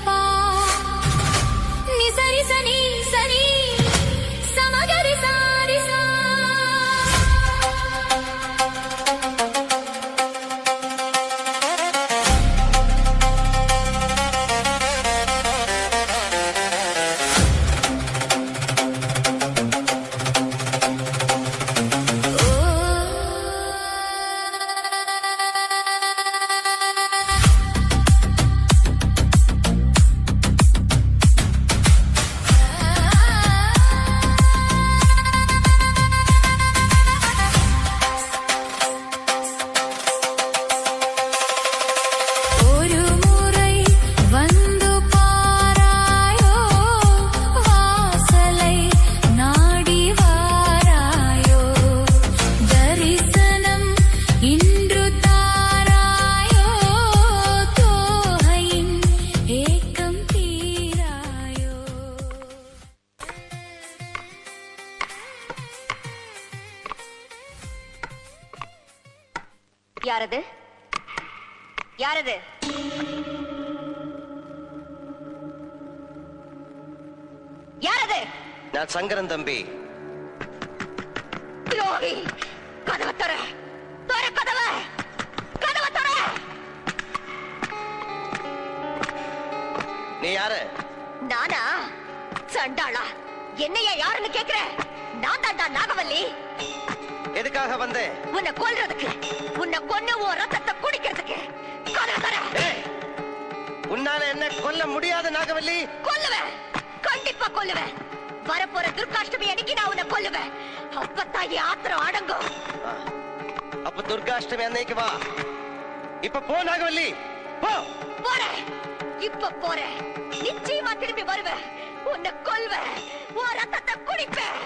பா நீ சரி சனி சனி சமகரி சாரி சா யாரது யாரது யாரது? நான் சங்கரன் தம்பி. துரோகி! கதவை தர தர கதவை கதவை தர. நீ யாரு? நானா? சண்டாளா, என்னையா யாருன்னு கேக்குற? நான் தாண்டா நாகவல்லி. எதுக்காக வந்த? உன்னை கொல்றதுக்கு, உன்னை கொன்னு உன் ரத்தத்தை குடிக்கிறதுக்கு. கதவை தர. உன்னால என்ன கொல்ல முடியாத நாகவல்லி? கொல்லுவேன், கண்டிப்பா கொல்லுவேன். வரப்போற துர்காஷ்டமி அன்னைக்கு நான் உன்னை கொல்லுவேன். அப்பத்தான் என் ஆத்திரம் அடங்கும். அப்ப துர்காஷ்டமி அன்னைக்கு வா. இப்ப போ நாகவல்லி, போ. போறேன், இப்ப போறேன். நிச்சயமா திரும்பி வருவேன். உன்னை கொல்வேன், உன் ரத்தத்தை குடிப்பேன்.